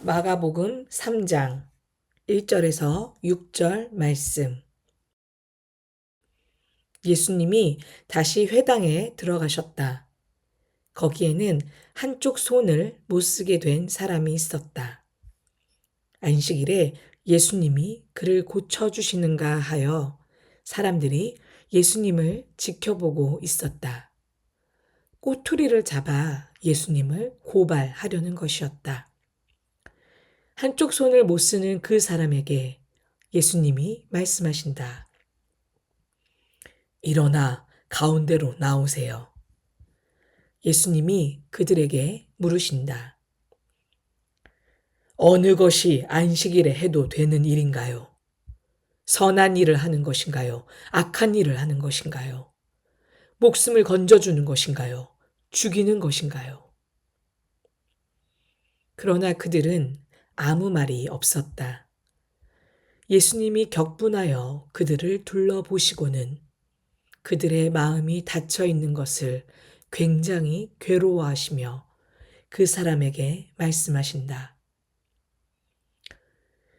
마가복음 3장 1절에서 6절 말씀. 예수님이 다시 회당에 들어가셨다. 거기에는 한쪽 손을 못 쓰게 된 사람이 있었다. 안식일에 예수님이 그를 고쳐주시는가 하여 사람들이 예수님을 지켜보고 있었다. 꼬투리를 잡아 예수님을 고발하려는 것이었다. 한쪽 손을 못 쓰는 그 사람에게 예수님이 말씀하신다. 일어나 가운데로 나오세요. 예수님이 그들에게 물으신다. 어느 것이 안식일에 해도 되는 일인가요? 선한 일을 하는 것인가요? 악한 일을 하는 것인가요? 목숨을 건져주는 것인가요? 죽이는 것인가요? 그러나 그들은 아무 말이 없었다. 예수님이 격분하여 그들을 둘러보시고는 그들의 마음이 닫혀 있는 것을 굉장히 괴로워하시며 그 사람에게 말씀하신다.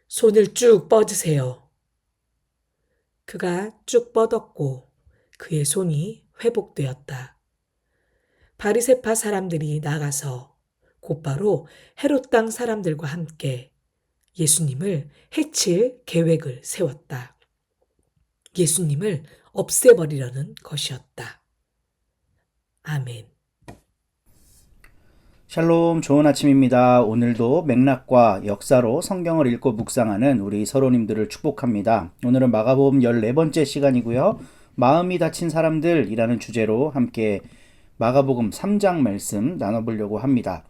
손을 쭉 뻗으세요. 그가 쭉 뻗었고 그의 손이 회복되었다. 바리새파 사람들이 나가서 곧바로 헤롯 땅 사람들과 함께 예수님을 해칠 계획을 세웠다. 예수님을 없애버리려는 것이었다. 아멘. 샬롬, 좋은 아침입니다. 오늘도 맥락과 역사로 성경을 읽고 묵상하는 우리 서로님들을 축복합니다. 오늘은 마가복음 14번째 시간이고요. 마음이 다친 사람들이라는 주제로 함께 마가복음 3장 말씀 나눠보려고 합니다.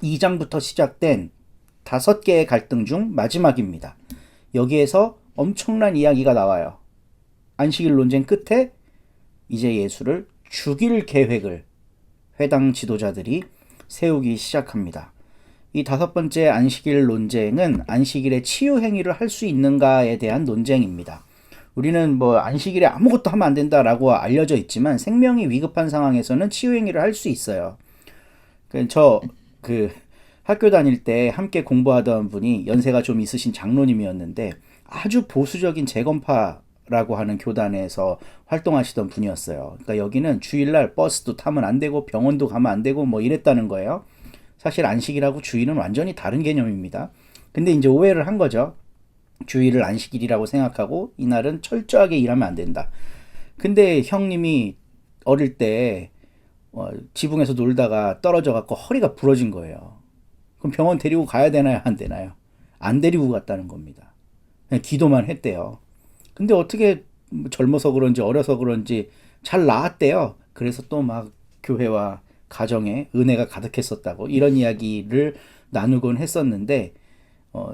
2장부터 시작된 5개의 갈등 중 마지막입니다. 여기에서 엄청난 이야기가 나와요. 안식일 논쟁 끝에 이제 예수를 죽일 계획을 회당 지도자들이 세우기 시작합니다. 이 5번째 안식일 논쟁은 안식일에 치유 행위를 할 수 있는가에 대한 논쟁입니다. 우리는 안식일에 아무것도 하면 안 된다라고 알려져 있지만 생명이 위급한 상황에서는 치유 행위를 할 수 있어요. 저 학교 다닐 때 함께 공부하던 분이 연세가 좀 있으신 장로님이었는데 아주 보수적인 재건파라고 하는 교단에서 활동하시던 분이었어요. 그러니까 여기는 주일날 버스도 타면 안 되고 병원도 가면 안 되고 이랬다는 거예요. 사실 안식일하고 주일은 완전히 다른 개념입니다. 근데 이제 오해를 한 거죠. 주일을 안식일이라고 생각하고 이날은 철저하게 일하면 안 된다. 근데 형님이 어릴 때 지붕에서 놀다가 떨어져 갖고 허리가 부러진 거예요. 그럼 병원 데리고 가야 되나요? 안 되나요? 안 데리고 갔다는 겁니다. 그냥 기도만 했대요. 근데 어떻게 젊어서 그런지 어려서 그런지 잘 나았대요. 그래서 또 막 교회와 가정에 은혜가 가득했었다고 이런 이야기를 나누곤 했었는데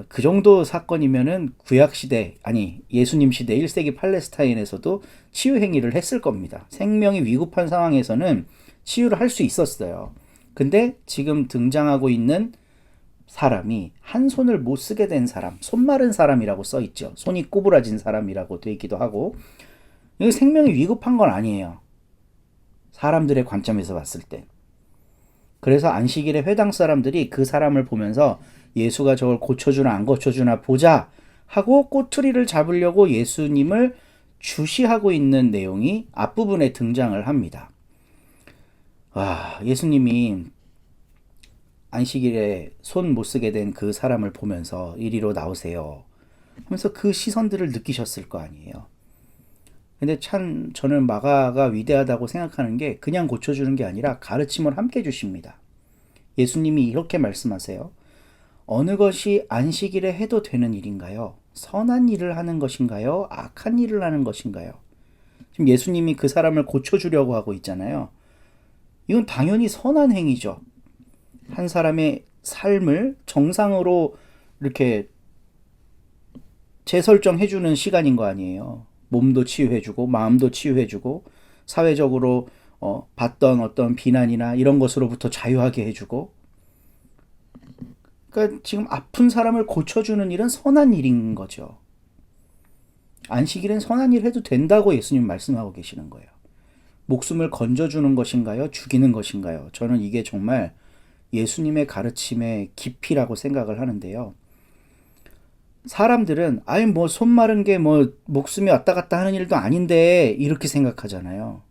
그 정도 사건이면은 구약시대, 아니 예수님 시대 1세기 팔레스타인에서도 치유 행위를 했을 겁니다. 생명이 위급한 상황에서는 치유를 할 수 있었어요. 근데 지금 등장하고 있는 사람이 한 손을 못 쓰게 된 사람, 손 마른 사람이라고 써 있죠. 손이 꼬부라진 사람이라고 돼 있기도 하고, 이거 생명이 위급한 건 아니에요. 사람들의 관점에서 봤을 때. 그래서 안식일에 회당 사람들이 그 사람을 보면서 예수가 저걸 고쳐주나 안 고쳐주나 보자 하고 꼬투리를 잡으려고 예수님을 주시하고 있는 내용이 앞부분에 등장을 합니다. 예수님이 안식일에 손 못 쓰게 된 그 사람을 보면서 이리로 나오세요 하면서 그 시선들을 느끼셨을 거 아니에요. 근데 참 저는 마가가 위대하다고 생각하는 게 그냥 고쳐주는 게 아니라 가르침을 함께 주십니다. 예수님이 이렇게 말씀하세요. 어느 것이 안식일에 해도 되는 일인가요? 선한 일을 하는 것인가요? 악한 일을 하는 것인가요? 지금 예수님이 그 사람을 고쳐주려고 하고 있잖아요. 이건 당연히 선한 행위죠. 한 사람의 삶을 정상으로 이렇게 재설정해주는 시간인 거 아니에요. 몸도 치유해주고 마음도 치유해주고 사회적으로 받던 어떤 비난이나 이런 것으로부터 자유하게 해주고 그러니까 지금 아픈 사람을 고쳐주는 일은 선한 일인 거죠. 안식일엔 선한 일 해도 된다고 예수님 말씀하고 계시는 거예요. 목숨을 건져주는 것인가요? 죽이는 것인가요? 저는 이게 정말 예수님의 가르침의 깊이라고 생각을 하는데요. 사람들은 아이 뭐 손 마른 게 뭐 목숨이 왔다 갔다 하는 일도 아닌데 이렇게 생각하잖아요.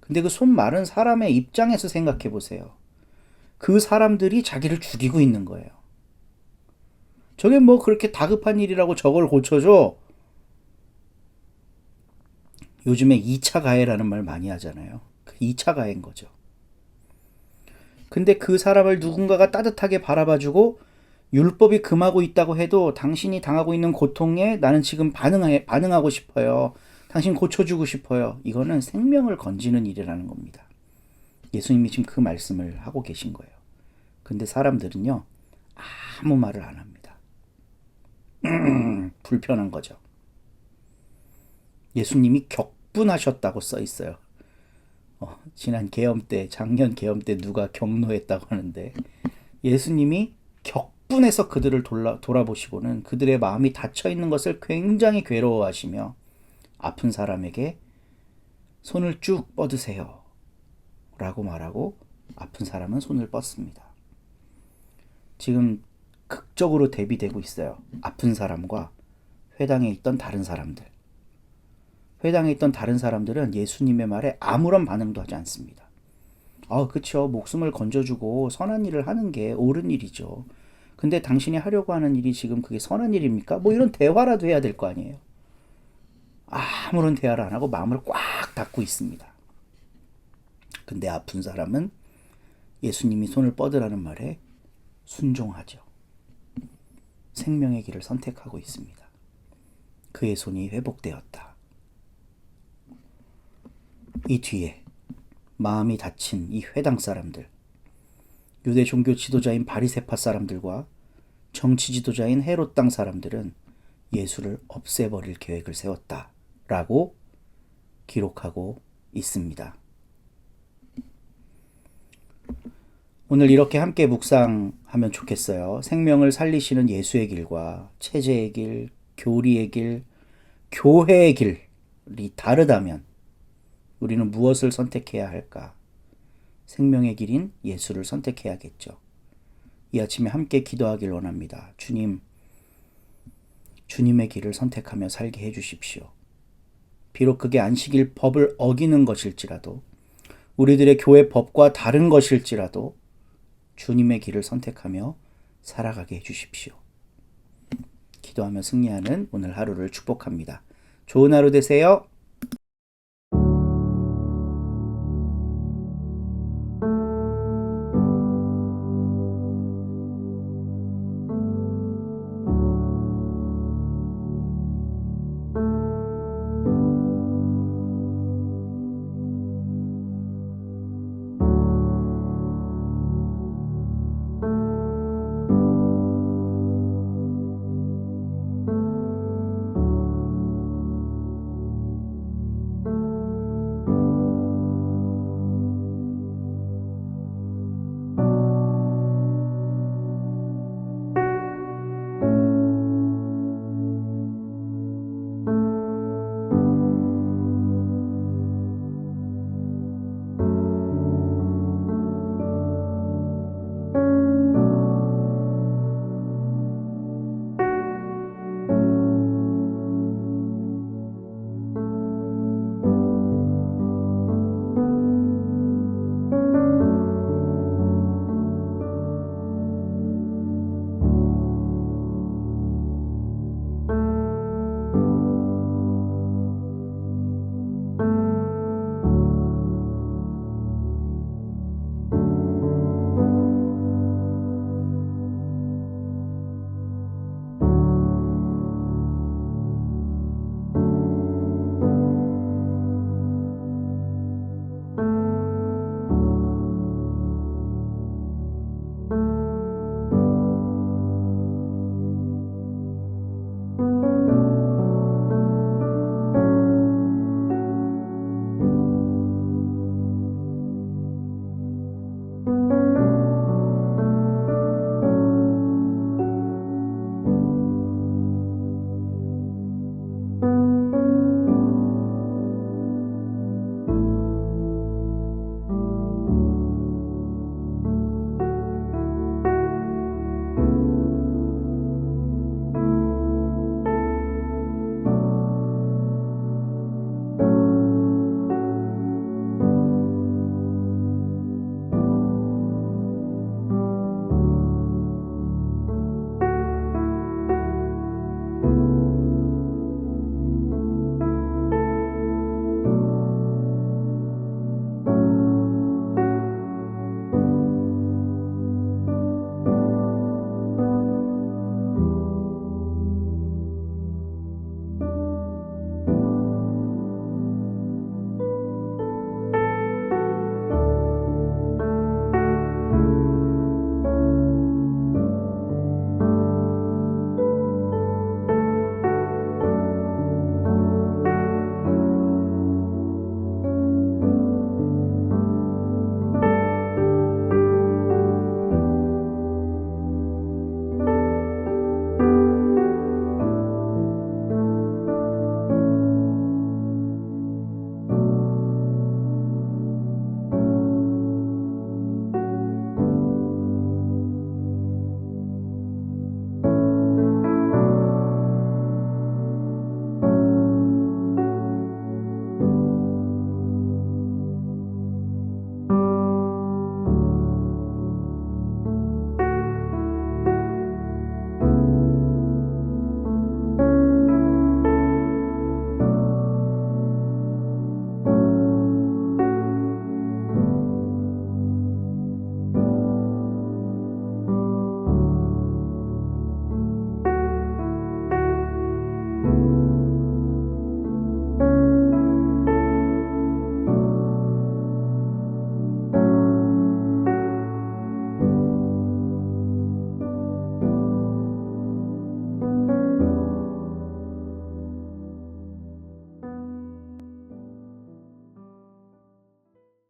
근데 그 손 마른 사람의 입장에서 생각해 보세요. 그 사람들이 자기를 죽이고 있는 거예요. 저게 뭐 그렇게 다급한 일이라고 저걸 고쳐줘? 요즘에 2차 가해라는 말 많이 하잖아요. 그 2차 가해인 거죠. 근데 그 사람을 누군가가 따뜻하게 바라봐주고 율법이 금하고 있다고 해도 당신이 당하고 있는 고통에 나는 지금 반응하고 싶어요. 당신 고쳐주고 싶어요. 이거는 생명을 건지는 일이라는 겁니다. 예수님이 지금 그 말씀을 하고 계신 거예요. 근데 사람들은요, 아무 말을 안 합니다. 불편한 거죠. 예수님이 격분하셨다고 써 있어요. 지난 계엄 때, 작년 계엄 때 누가 격노했다고 하는데 예수님이 격분해서 그들을 돌아보시고는 그들의 마음이 닫혀있는 것을 굉장히 괴로워하시며 아픈 사람에게 손을 쭉 뻗으세요 라고 말하고 아픈 사람은 손을 뻗습니다. 지금 극적으로 대비되고 있어요. 아픈 사람과 회당에 있던 다른 사람들. 회당에 있던 다른 사람들은 예수님의 말에 아무런 반응도 하지 않습니다. 그쵸. 목숨을 건져주고 선한 일을 하는 게 옳은 일이죠. 근데 당신이 하려고 하는 일이 지금 그게 선한 일입니까? 뭐 이런 대화라도 해야 될 거 아니에요. 아무런 대화를 안 하고 마음을 꽉 닫고 있습니다. 근데 아픈 사람은 예수님이 손을 뻗으라는 말에 순종하죠. 생명의 길을 선택하고 있습니다. 그의 손이 회복되었다. 이 뒤에 마음이 닫힌 이 회당 사람들, 유대 종교 지도자인 바리새파 사람들과 정치 지도자인 헤롯 땅 사람들은 예수를 없애버릴 계획을 세웠다라고 기록하고 있습니다. 오늘 이렇게 함께 묵상하면 좋겠어요. 생명을 살리시는 예수의 길과 체제의 길, 교리의 길, 교회의 길이 다르다면 우리는 무엇을 선택해야 할까? 생명의 길인 예수를 선택해야겠죠. 이 아침에 함께 기도하길 원합니다. 주님, 주님의 길을 선택하며 살게 해주십시오. 비록 그게 안식일 법을 어기는 것일지라도, 우리들의 교회 법과 다른 것일지라도 주님의 길을 선택하며 살아가게 해주십시오. 기도하며 승리하는 오늘 하루를 축복합니다. 좋은 하루 되세요.